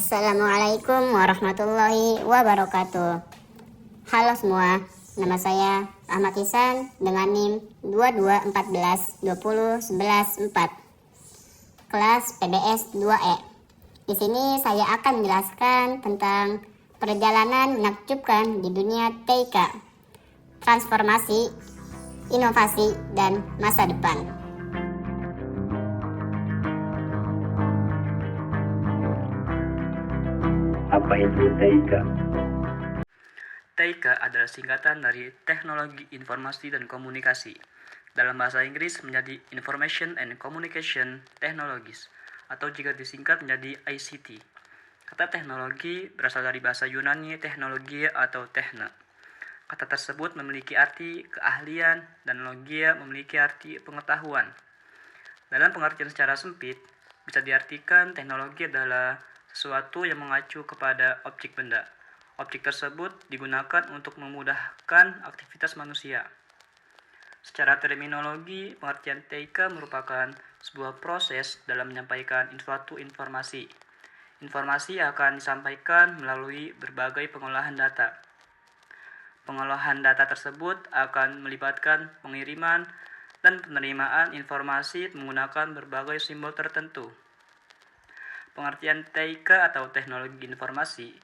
Assalamualaikum warahmatullahi wabarakatuh. Halo semua, nama saya Ahmad Ihsan dengan NIM 22142011 kelas PBS 2E. Di sini saya akan menjelaskan tentang perjalanan menakjubkan di dunia TIK, transformasi, inovasi, dan masa depan. Apa itu TIK? TIK adalah singkatan dari Teknologi Informasi dan Komunikasi. Dalam bahasa Inggris menjadi Information and Communication Technologies, atau jika disingkat menjadi ICT. Kata teknologi berasal dari bahasa Yunani teknologi atau techne. Kata tersebut memiliki arti keahlian dan logia memiliki arti pengetahuan. Dalam pengertian secara sempit, bisa diartikan teknologi adalah sesuatu yang mengacu kepada objek benda. Objek tersebut digunakan untuk memudahkan aktivitas manusia. Secara terminologi, pengertian TIK merupakan sebuah proses dalam menyampaikan suatu informasi. Informasi akan disampaikan melalui berbagai pengolahan data. Pengolahan data tersebut akan melibatkan pengiriman dan penerimaan informasi menggunakan berbagai simbol tertentu. Pengertian TIK atau teknologi informasi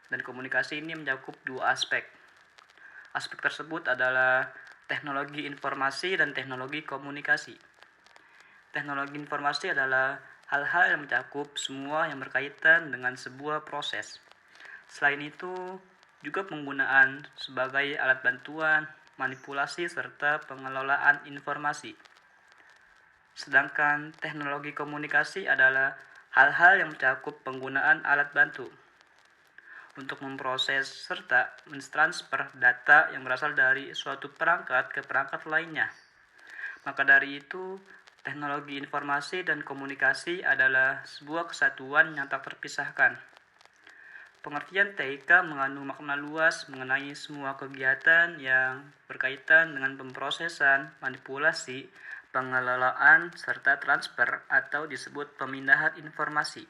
dan komunikasi ini mencakup dua aspek. Aspek tersebut adalah teknologi informasi dan teknologi komunikasi. Teknologi informasi adalah hal-hal yang mencakup semua yang berkaitan dengan sebuah proses. Selain itu, juga penggunaan sebagai alat bantuan, manipulasi, serta pengelolaan informasi. Sedangkan teknologi komunikasi adalah hal-hal yang mencakup penggunaan alat bantu untuk memproses serta mentransfer data yang berasal dari suatu perangkat ke perangkat lainnya. Maka dari itu, teknologi informasi dan komunikasi adalah sebuah kesatuan yang tak terpisahkan. Pengertian TIK mengandung makna luas mengenai semua kegiatan yang berkaitan dengan pemrosesan, manipulasi, pengelolaan, serta transfer atau disebut pemindahan informasi.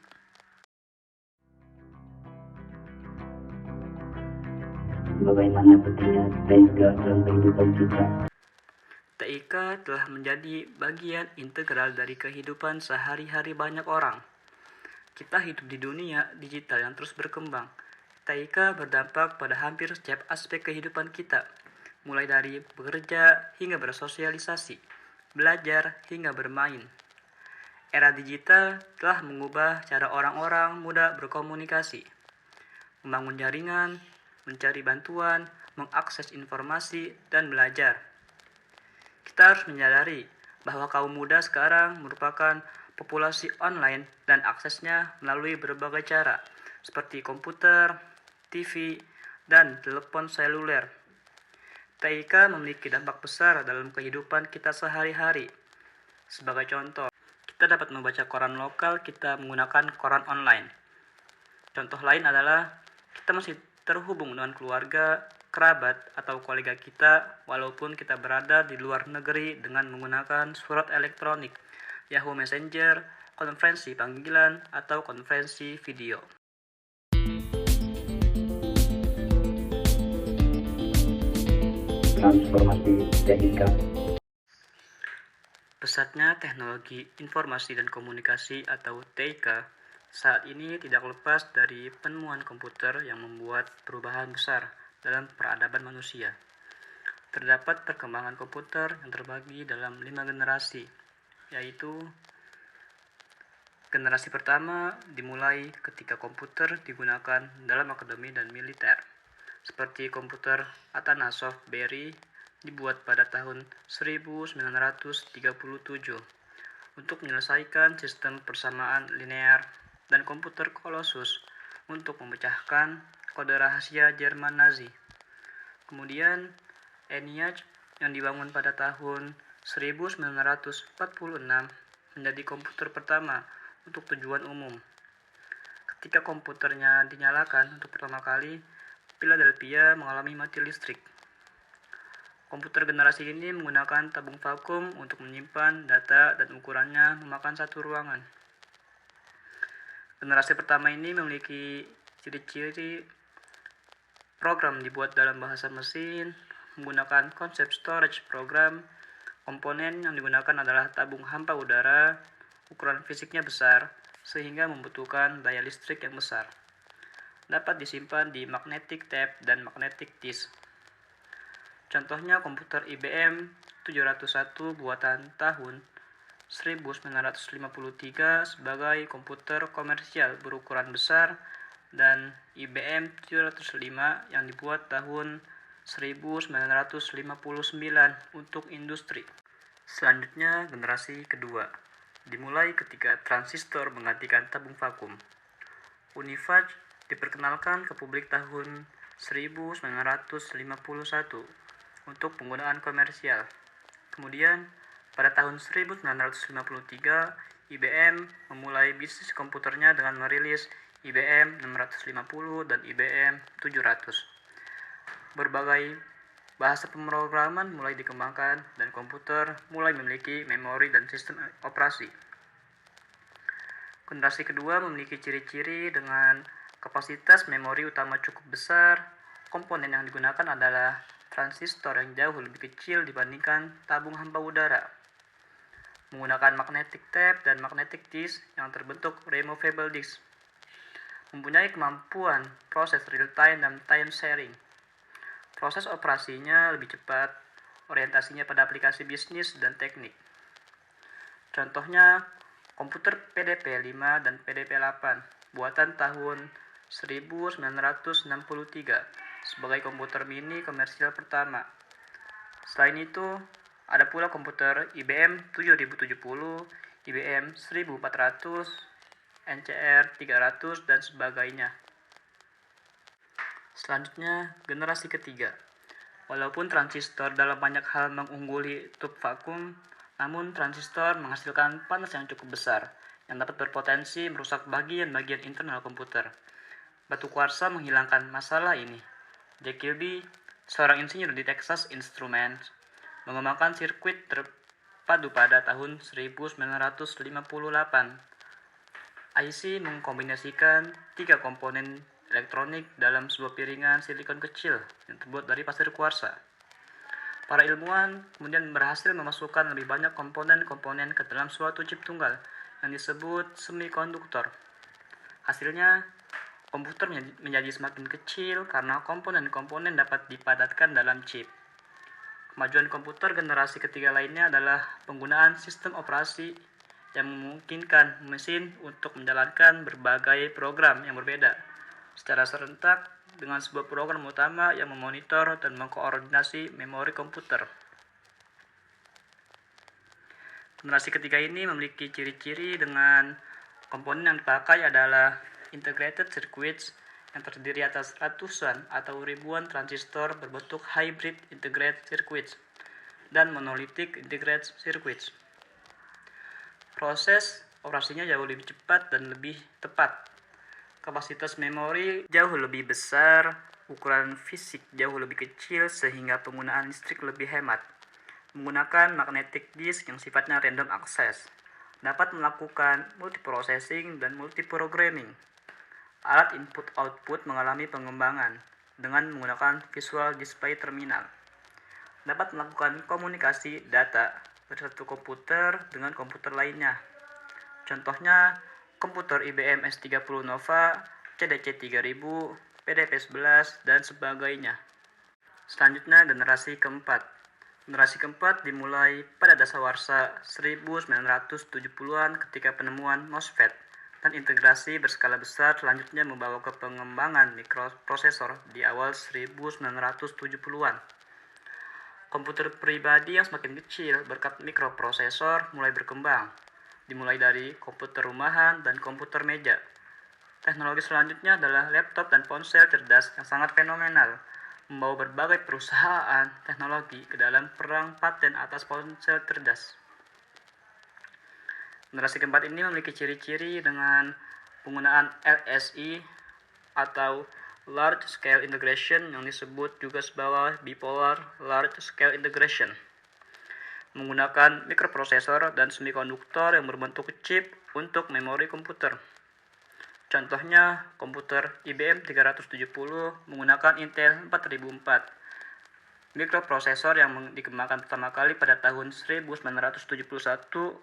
Bagaimana pentingnya TIK dalam kehidupan kita? TIK telah menjadi bagian integral dari kehidupan sehari-hari banyak orang. Kita hidup di dunia digital yang terus berkembang. TIK berdampak pada hampir setiap aspek kehidupan kita, mulai dari bekerja hingga bersosialisasi, belajar hingga bermain. Era digital telah mengubah cara orang-orang muda berkomunikasi, membangun jaringan, mencari bantuan, mengakses informasi, dan belajar. Kita harus menyadari bahwa kaum muda sekarang merupakan populasi online dan aksesnya melalui berbagai cara, seperti komputer, TV, dan telepon seluler. TIK memiliki dampak besar dalam kehidupan kita sehari-hari. Sebagai contoh, kita dapat membaca koran lokal kita menggunakan koran online. Contoh lain adalah kita masih terhubung dengan keluarga, kerabat, atau kolega kita walaupun kita berada di luar negeri dengan menggunakan surat elektronik, Yahoo Messenger, konferensi panggilan, atau konferensi video. Transformasi TIK. Pesatnya teknologi informasi dan komunikasi atau TIK saat ini tidak lepas dari penemuan komputer yang membuat perubahan besar dalam peradaban manusia. Terdapat perkembangan komputer yang terbagi dalam 5 generasi, yaitu generasi pertama dimulai ketika komputer digunakan dalam akademi dan militer, seperti komputer Atanasov Berry dibuat pada tahun 1937 untuk menyelesaikan sistem persamaan linear, dan komputer Colossus untuk memecahkan kode rahasia Jerman Nazi. Kemudian ENIAC yang dibangun pada tahun 1946 menjadi komputer pertama untuk tujuan umum. Ketika komputernya dinyalakan untuk pertama kali, Philadelphia mengalami mati listrik. Komputer generasi ini menggunakan tabung vakum untuk menyimpan data dan ukurannya memakan satu ruangan. Generasi pertama ini memiliki ciri-ciri program dibuat dalam bahasa mesin, menggunakan konsep storage program. Komponen yang digunakan adalah tabung hampa udara, ukuran fisiknya besar, sehingga membutuhkan daya listrik yang besar. Dapat disimpan di magnetic tape dan magnetic disk. Contohnya komputer IBM 701 buatan tahun 1953 sebagai komputer komersial berukuran besar, dan IBM 705 yang dibuat tahun 1959 untuk industri. Selanjutnya, generasi kedua dimulai ketika transistor menggantikan tabung vakum. Unifage diperkenalkan ke publik tahun 1951 untuk penggunaan komersial. Kemudian, pada tahun 1953, IBM memulai bisnis komputernya dengan merilis IBM 650 dan IBM 700. Berbagai bahasa pemrograman mulai dikembangkan dan komputer mulai memiliki memori dan sistem operasi. Generasi kedua memiliki ciri-ciri dengan kapasitas memori utama cukup besar. Komponen yang digunakan adalah transistor yang jauh lebih kecil dibandingkan tabung hampa udara. Menggunakan magnetic tape dan magnetic disk yang terbentuk removable disk. Mempunyai kemampuan proses real-time dan time sharing. Proses operasinya lebih cepat, orientasinya pada aplikasi bisnis dan teknik. Contohnya, komputer PDP-5 dan PDP-8 buatan tahun 1963 sebagai komputer mini komersial pertama. Selain itu, ada pula komputer IBM 7070, IBM 1400, NCR 300, dan sebagainya. Selanjutnya, generasi ketiga. Walaupun transistor dalam banyak hal mengungguli tub vakum, namun transistor menghasilkan panas yang cukup besar, yang dapat berpotensi merusak bagian-bagian internal komputer. Batu kuarsa menghilangkan masalah ini. Jack Kilby, seorang insinyur di Texas Instruments, mengembangkan sirkuit terpadu pada tahun 1958. IC mengkombinasikan 3 komponen elektronik dalam sebuah piringan silikon kecil yang terbuat dari pasir kuarsa. Para ilmuwan kemudian berhasil memasukkan lebih banyak komponen-komponen ke dalam suatu chip tunggal yang disebut semikonduktor. Hasilnya, komputer menjadi semakin kecil karena komponen-komponen dapat dipadatkan dalam chip. Kemajuan komputer generasi ketiga lainnya adalah penggunaan sistem operasi yang memungkinkan mesin untuk menjalankan berbagai program yang berbeda secara serentak dengan sebuah program utama yang memonitor dan mengkoordinasi memori komputer. Generasi ketiga ini memiliki ciri-ciri dengan komponen yang dipakai adalah integrated circuits yang terdiri atas ratusan atau ribuan transistor berbentuk hybrid integrated circuits dan monolithic integrated circuits. Proses operasinya jauh lebih cepat dan lebih tepat. Kapasitas memori jauh lebih besar, ukuran fisik jauh lebih kecil sehingga penggunaan listrik lebih hemat. Menggunakan magnetic disk yang sifatnya random access, dapat melakukan multiprocessing dan multiprogramming. Alat input-output mengalami pengembangan dengan menggunakan visual display terminal. Dapat melakukan komunikasi data dari satu komputer dengan komputer lainnya. Contohnya, komputer IBM S30 Nova, CDC 3000, PDP-11, dan sebagainya. Selanjutnya, generasi keempat. Generasi keempat dimulai pada dasawarsa 1970-an ketika penemuan MOSFET dan integrasi berskala besar selanjutnya membawa ke pengembangan mikroprosesor di awal 1970-an. Komputer pribadi yang semakin kecil berkat mikroprosesor mulai berkembang, dimulai dari komputer rumahan dan komputer meja. Teknologi selanjutnya adalah laptop dan ponsel cerdas yang sangat fenomenal, membawa berbagai perusahaan teknologi ke dalam perang paten atas ponsel cerdas. Generasi keempat ini memiliki ciri-ciri dengan penggunaan LSI atau Large Scale Integration yang disebut juga sebagai Bipolar Large Scale Integration. Menggunakan mikroprosesor dan semikonduktor yang berbentuk chip untuk memori komputer. Contohnya, komputer IBM 370 menggunakan Intel 4004, mikroprosesor yang dikembangkan pertama kali pada tahun 1971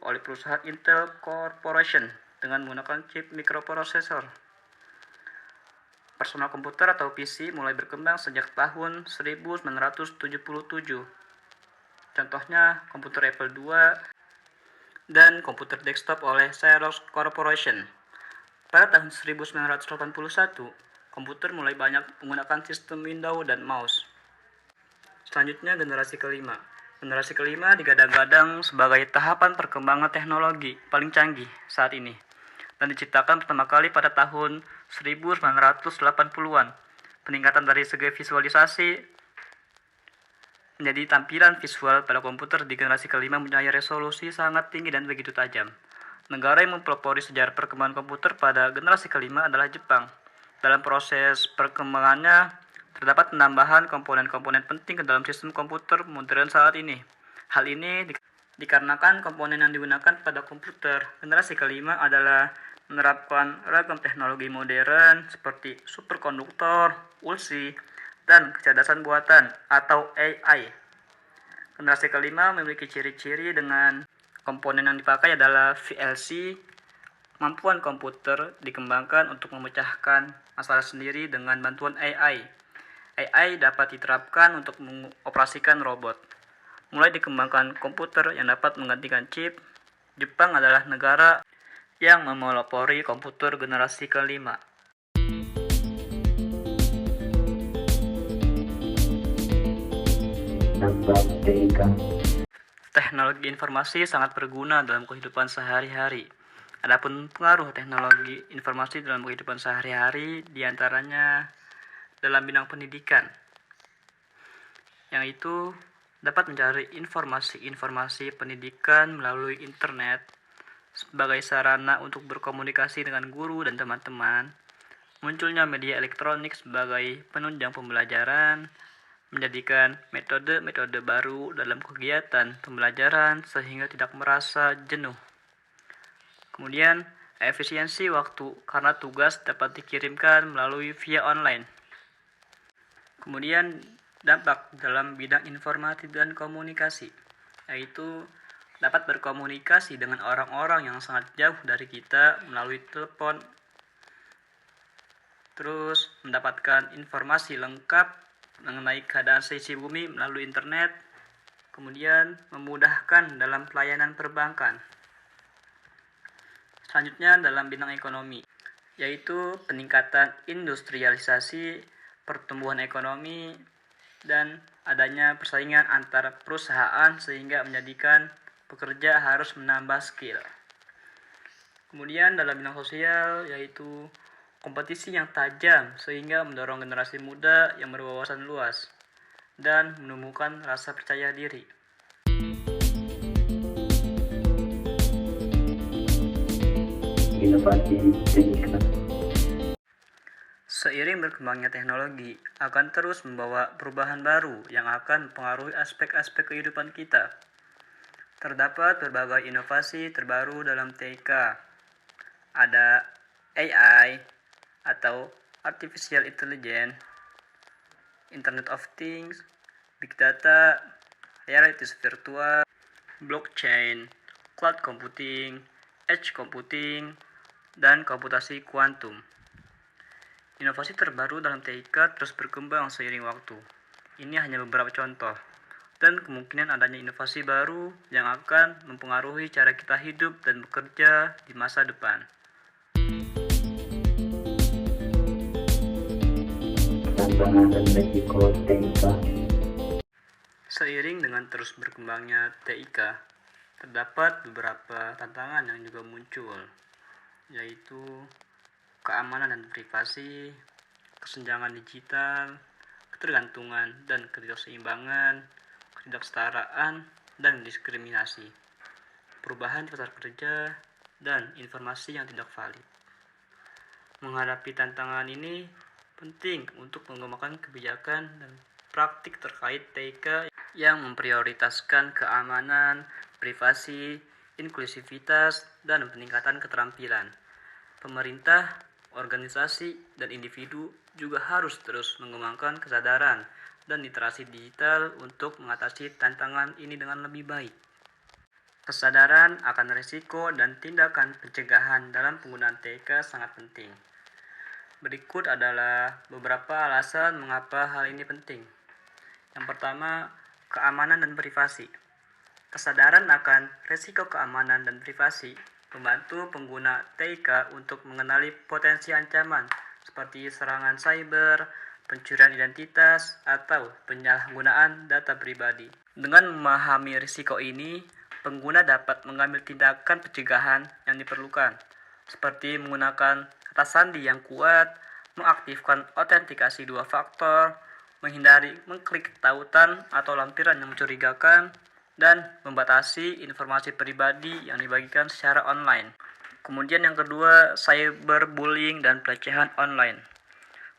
oleh perusahaan Intel Corporation dengan menggunakan chip mikroprosesor. Personal komputer atau PC mulai berkembang sejak tahun 1977. Contohnya, komputer Apple II dan komputer desktop oleh Xerox Corporation. Pada tahun 1981, komputer mulai banyak menggunakan sistem Windows dan mouse. Selanjutnya, generasi kelima. Generasi kelima digadang-gadang sebagai tahapan perkembangan teknologi paling canggih saat ini dan diciptakan pertama kali pada tahun 1980-an. Peningkatan dari segi visualisasi menjadi tampilan visual pada komputer di generasi kelima mempunyai resolusi sangat tinggi dan begitu tajam. Negara yang mempelopori sejarah perkembangan komputer pada generasi kelima adalah Jepang. Dalam proses perkembangannya, terdapat penambahan komponen-komponen penting ke dalam sistem komputer modern saat ini. Hal ini dikarenakan komponen yang digunakan pada komputer generasi kelima adalah menerapkan ragam teknologi modern seperti superkonduktor, ULSI, dan kecerdasan buatan atau AI. Generasi kelima memiliki ciri-ciri dengan komponen yang dipakai adalah VLC. Kemampuan komputer dikembangkan untuk memecahkan masalah sendiri dengan bantuan AI. AI dapat diterapkan untuk mengoperasikan robot. Mulai dikembangkan komputer yang dapat menggantikan chip. Jepang adalah negara yang memelopori komputer generasi kelima. Dampak TIK. Teknologi informasi sangat berguna dalam kehidupan sehari-hari. Adapun pengaruh teknologi informasi dalam kehidupan sehari-hari diantaranya dalam bidang pendidikan, yang itu dapat mencari informasi-informasi pendidikan melalui internet sebagai sarana untuk berkomunikasi dengan guru dan teman-teman. Munculnya media elektronik sebagai penunjang pembelajaran menjadikan metode-metode baru dalam kegiatan pembelajaran sehingga tidak merasa jenuh. Kemudian, efisiensi waktu karena tugas dapat dikirimkan melalui via online. Kemudian, dampak dalam bidang informasi dan komunikasi, yaitu dapat berkomunikasi dengan orang-orang yang sangat jauh dari kita melalui telepon, terus mendapatkan informasi lengkap mengenai keadaan seisi bumi melalui internet, kemudian memudahkan dalam pelayanan perbankan. Selanjutnya dalam bidang ekonomi, yaitu peningkatan industrialisasi, pertumbuhan ekonomi, dan adanya persaingan antara perusahaan sehingga menjadikan pekerja harus menambah skill. Kemudian dalam bidang sosial, yaitu kompetisi yang tajam sehingga mendorong generasi muda yang berwawasan luas dan menumbuhkan rasa percaya diri. Inovasi TIK. Seiring berkembangnya teknologi akan terus membawa perubahan baru yang akan mempengaruhi aspek-aspek kehidupan kita. Terdapat berbagai inovasi terbaru dalam TIK. Ada AI atau Artificial Intelligence, Internet of Things, Big Data, Realities Virtual, Blockchain, Cloud Computing, Edge Computing, dan komputasi kuantum. Inovasi terbaru dalam TIK terus berkembang seiring waktu. Ini hanya beberapa contoh, dan kemungkinan adanya inovasi baru yang akan mempengaruhi cara kita hidup dan bekerja di masa depan. Tantangan dan risiko TIK. Seiring dengan terus berkembangnya TIK, terdapat beberapa tantangan yang juga muncul, yaitu keamanan dan privasi, kesenjangan digital, ketergantungan dan ketidakseimbangan, ketidaksetaraan, dan diskriminasi, perubahan pasar kerja, dan informasi yang tidak valid. Menghadapi tantangan ini, penting untuk mengembangkan kebijakan dan praktik terkait TIK yang memprioritaskan keamanan, privasi, inklusivitas, dan peningkatan keterampilan. Pemerintah, organisasi, dan individu juga harus terus mengembangkan kesadaran dan literasi digital untuk mengatasi tantangan ini dengan lebih baik. Kesadaran akan risiko dan tindakan pencegahan dalam penggunaan TIK sangat penting. Berikut adalah beberapa alasan mengapa hal ini penting. Yang pertama, keamanan dan privasi. Kesadaran akan risiko keamanan dan privasi membantu pengguna TIK untuk mengenali potensi ancaman seperti serangan cyber, pencurian identitas, atau penyalahgunaan data pribadi. Dengan memahami risiko ini, pengguna dapat mengambil tindakan pencegahan yang diperlukan, seperti menggunakan kata sandi yang kuat, mengaktifkan autentikasi 2 faktor, menghindari mengklik tautan atau lampiran yang mencurigakan, dan membatasi informasi pribadi yang dibagikan secara online. Kemudian yang kedua, cyberbullying dan pelecehan online.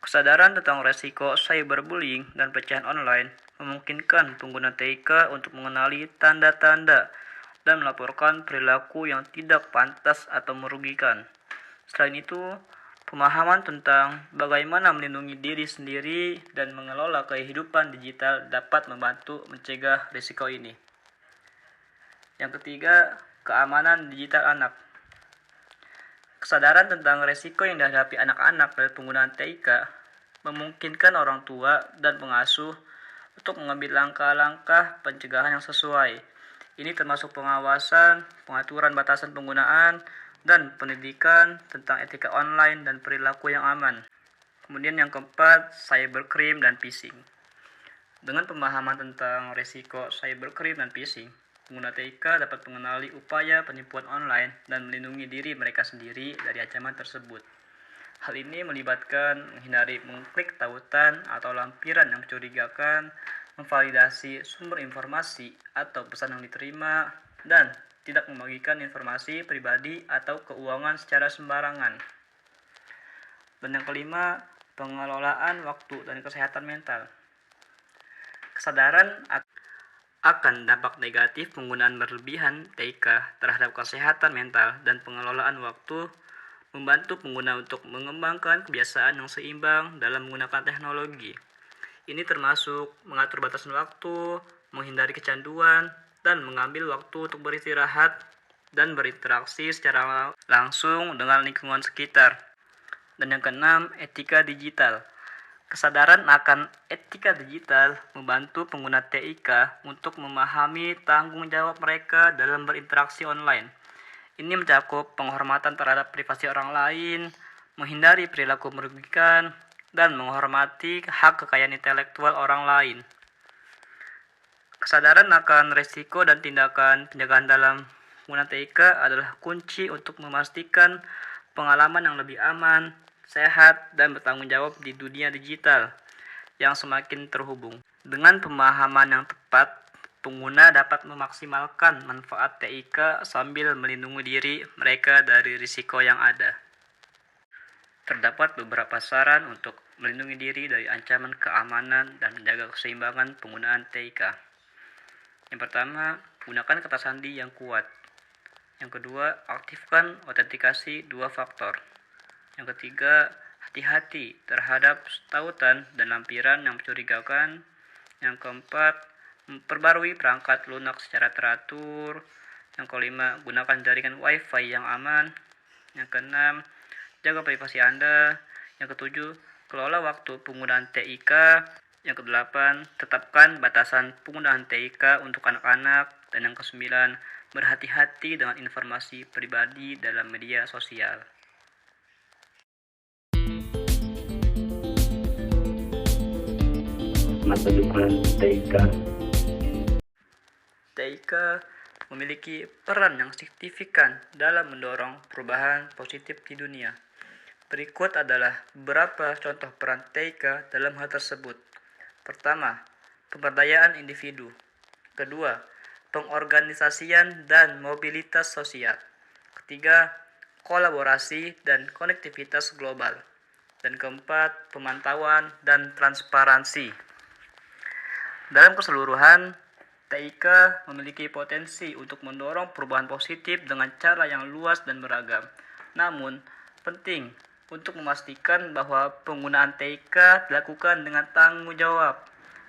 Kesadaran tentang resiko cyberbullying dan pelecehan online memungkinkan pengguna TIK untuk mengenali tanda-tanda dan melaporkan perilaku yang tidak pantas atau merugikan. Selain itu, pemahaman tentang bagaimana melindungi diri sendiri dan mengelola kehidupan digital dapat membantu mencegah risiko ini. Yang ketiga, keamanan digital anak. Kesadaran tentang risiko yang dihadapi anak-anak dari penggunaan TIK memungkinkan orang tua dan pengasuh untuk mengambil langkah-langkah pencegahan yang sesuai. Ini termasuk pengawasan, pengaturan batasan penggunaan, dan pendidikan tentang etika online dan perilaku yang aman. Kemudian yang keempat, cybercrime dan phishing. Dengan pemahaman tentang risiko cybercrime dan phishing, pengguna TIK dapat mengenali upaya penipuan online dan melindungi diri mereka sendiri dari ancaman tersebut. Hal ini melibatkan menghindari mengklik tautan atau lampiran yang mencurigakan, memvalidasi sumber informasi atau pesan yang diterima, dan tidak membagikan informasi pribadi atau keuangan secara sembarangan. Dan yang kelima, pengelolaan waktu dan kesehatan mental. Kesadaran akan dampak negatif penggunaan berlebihan TIK terhadap kesehatan mental dan pengelolaan waktu membantu pengguna untuk mengembangkan kebiasaan yang seimbang dalam menggunakan teknologi. Ini termasuk mengatur batasan waktu, menghindari kecanduan, dan mengambil waktu untuk beristirahat dan berinteraksi secara langsung dengan lingkungan sekitar. Dan yang keenam, etika digital. Kesadaran akan etika digital membantu pengguna TIK untuk memahami tanggung jawab mereka dalam berinteraksi online. Ini mencakup penghormatan terhadap privasi orang lain, menghindari perilaku merugikan, dan menghormati hak kekayaan intelektual orang lain. Kesadaran akan risiko dan tindakan pencegahan dalam penggunaan TIK adalah kunci untuk memastikan pengalaman yang lebih aman, sehat, dan bertanggung jawab di dunia digital yang semakin terhubung. Dengan pemahaman yang tepat, pengguna dapat memaksimalkan manfaat TIK sambil melindungi diri mereka dari risiko yang ada. Terdapat beberapa saran untuk melindungi diri dari ancaman keamanan dan menjaga keseimbangan penggunaan TIK. Yang pertama, gunakan kata sandi yang kuat. Yang kedua, aktifkan autentikasi 2 faktor. Yang ketiga, hati-hati terhadap tautan dan lampiran yang mencurigakan. Yang keempat, perbarui perangkat lunak secara teratur. Yang kelima, gunakan jaringan Wi-Fi yang aman. Yang keenam, jaga privasi Anda. Yang ketujuh, kelola waktu penggunaan TIK. Yang kedelapan, tetapkan batasan penggunaan TIK untuk anak-anak. Dan yang kesembilan, berhati-hati dengan informasi pribadi dalam media sosial. Masa depan TIK. TIK memiliki peran yang signifikan dalam mendorong perubahan positif di dunia. Berikut adalah beberapa contoh peran TIK dalam hal tersebut. Pertama, pemberdayaan individu. Kedua, pengorganisasian dan mobilitas sosial. Ketiga, kolaborasi dan konektivitas global. Dan keempat, pemantauan dan transparansi. Dalam keseluruhan, TIK memiliki potensi untuk mendorong perubahan positif dengan cara yang luas dan beragam. Namun, penting untuk memastikan bahwa penggunaan TIK dilakukan dengan tanggung jawab,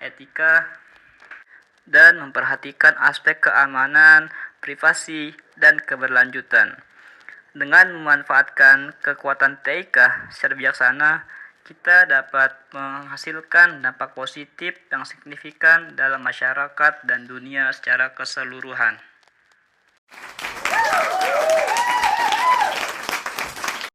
etika, dan memperhatikan aspek keamanan, privasi, dan keberlanjutan. Dengan memanfaatkan kekuatan TIK secara bijaksana, kita dapat menghasilkan dampak positif yang signifikan dalam masyarakat dan dunia secara keseluruhan.